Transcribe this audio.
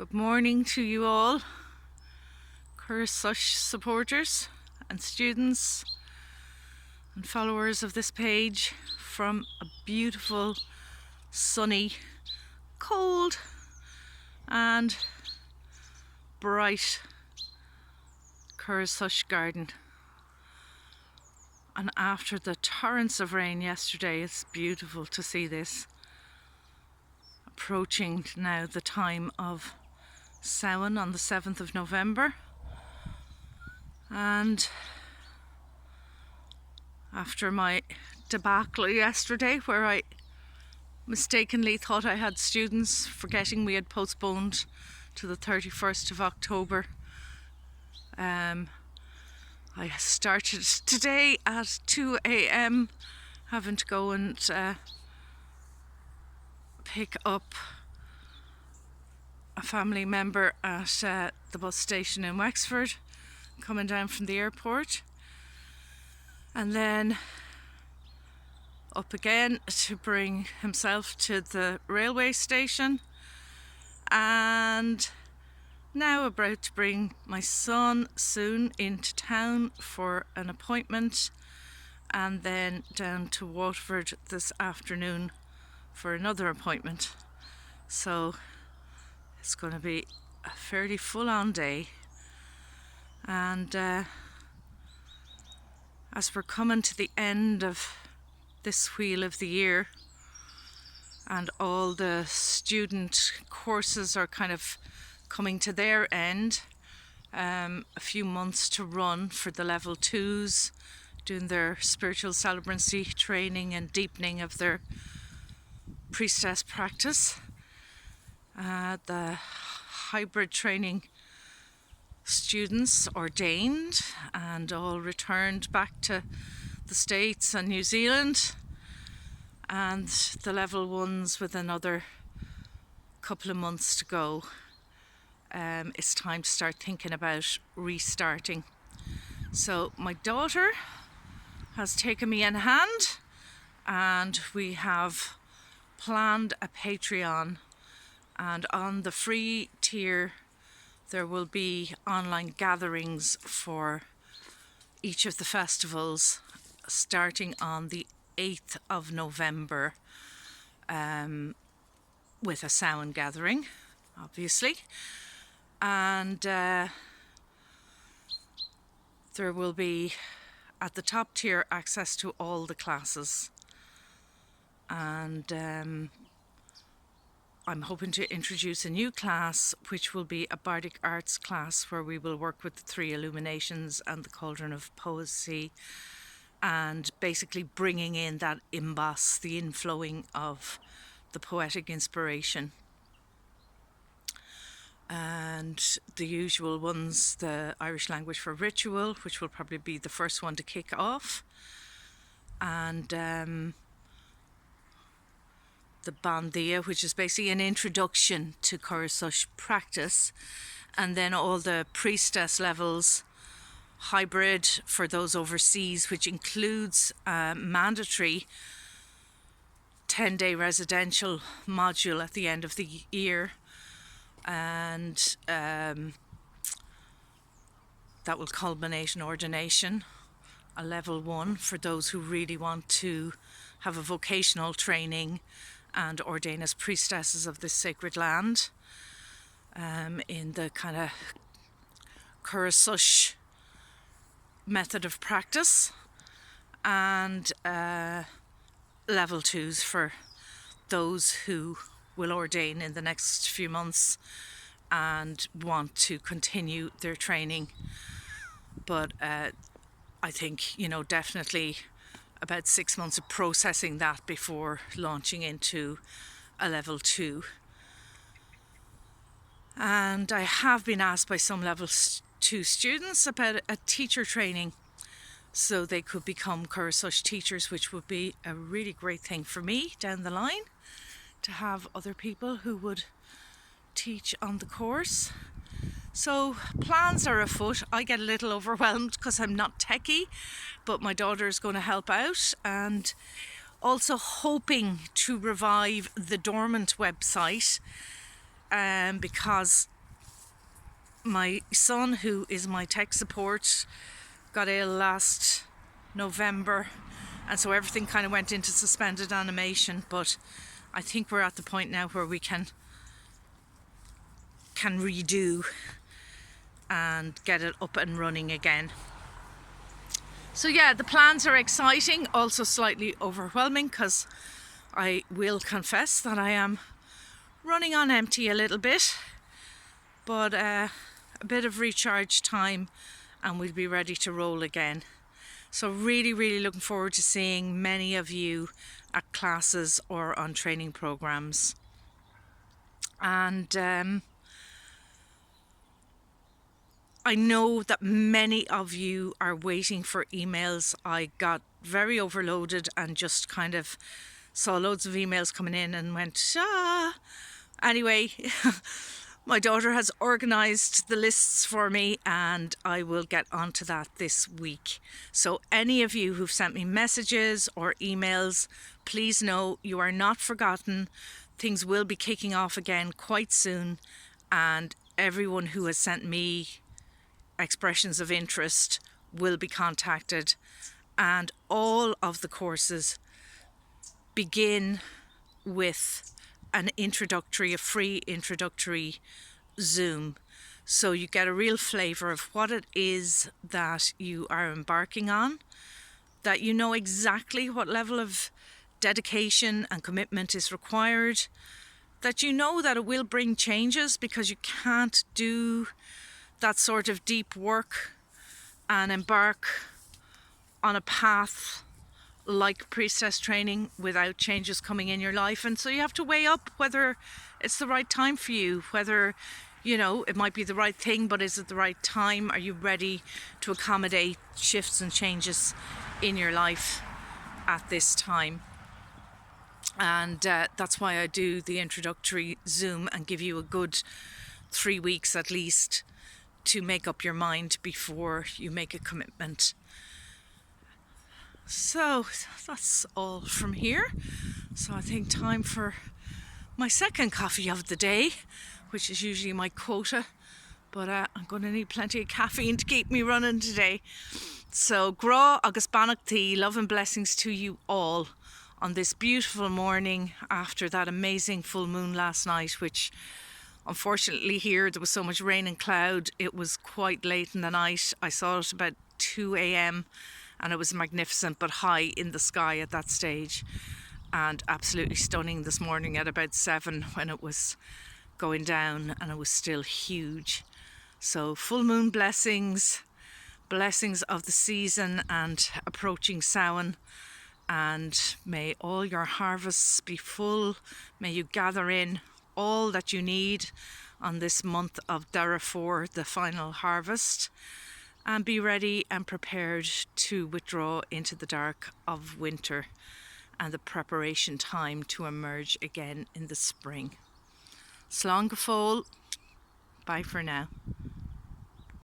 Good morning to you all, Coire Sois supporters and students and followers of this page from a beautiful, sunny, cold and bright Coire Sois garden. And after the torrents of rain yesterday, it's beautiful to see this. Approaching now the time of Samhain on the 7th of November, and after my debacle yesterday where I mistakenly thought I had students, forgetting we had postponed to the 31st of October, I started today at 2 a.m. having to go and pick up a family member at the bus station in Wexford, coming down from the airport, and then up again to bring himself to the railway station, and now about to bring my son soon into town for an appointment, and then down to Waterford this afternoon for another appointment. So it's going to be a fairly full-on day, and as we're coming to the end of this wheel of the year and all the student courses are kind of coming to their end, a few months to run for the level 2s, doing their spiritual celebrancy training and deepening of their priestess practice. The hybrid training students ordained and all returned back to the States and New Zealand, and the level 1s with another couple of months to go. It's time to start thinking about restarting. So my daughter has taken me in hand, and we have planned a Patreon, and on the free tier there will be online gatherings for each of the festivals starting on the 8th of November, with a Samhain gathering obviously, and there will be at the top tier access to all the classes, and I'm hoping to introduce a new class which will be a Bardic Arts class where we will work with the 3 illuminations and the Cauldron of Poesy, and basically bringing in that imbas, the inflowing of the poetic inspiration. And the usual ones, the Irish language for ritual, which will probably be the first one to kick off, and the Bandia, which is basically an introduction to Coire Sois practice, and then all the priestess levels, hybrid for those overseas, which includes a mandatory 10-day residential module at the end of the year, and that will culminate in ordination, a level 1 for those who really want to have a vocational training and ordain as priestesses of this sacred land, in the kind of Coire Sois method of practice, and level 2s for those who will ordain in the next few months and want to continue their training. But I think, definitely about 6 months of processing that before launching into a level 2. And I have been asked by some level 2 students about a teacher training, so they could become Coire Sois teachers, which would be a really great thing for me down the line, to have other people who would teach on the course. So plans are afoot. I get a little overwhelmed because I'm not techie, but my daughter is going to help out, and also hoping to revive the dormant website, because my son, who is my tech support, got ill last November, and so everything kind of went into suspended animation. But I think we're at the point now where we can redo and get it up and running again. So yeah, the plans are exciting, also slightly overwhelming, because I will confess that I am running on empty a little bit, but a bit of recharge time and we'll be ready to roll again. So really looking forward to seeing many of you at classes or on training programs. And I know that many of you are waiting for emails. I got very overloaded and just kind of saw loads of emails coming in and went, Anyway, my daughter has organised the lists for me and I will get onto that this week. So any of you who've sent me messages or emails, please know you are not forgotten. Things will be kicking off again quite soon, and everyone who has sent me expressions of interest will be contacted, and all of the courses begin with a free introductory Zoom, so you get a real flavour of what it is that you are embarking on, that you know exactly what level of dedication and commitment is required, that you know that it will bring changes, because you can't do that sort of deep work and embark on a path like priestess training without changes coming in your life. And so you have to weigh up whether it's the right time for you, whether, you know, it might be the right thing, but is it the right time? Are you ready to accommodate shifts and changes in your life at this time? And that's why I do the introductory Zoom and give you a good 3 weeks at least to make up your mind before you make a commitment. So that's all from here. So I think time for my second coffee of the day, which is usually my quota, but I'm going to need plenty of caffeine to keep me running today. So gra agus banachtaí, love and blessings to you all on this beautiful morning after that amazing full moon last night, which unfortunately here there was so much rain and cloud. It was quite late in the night. I saw it about 2 a.m. and it was magnificent but high in the sky at that stage, and absolutely stunning this morning at about 7 when it was going down, and it was still huge. So full moon blessings of the season and approaching Samhain, and may all your harvests be full. May you gather in all that you need on this month of Dara-4, the final harvest, and be ready and prepared to withdraw into the dark of winter and the preparation time to emerge again in the spring. Slán go fóill. Bye for now.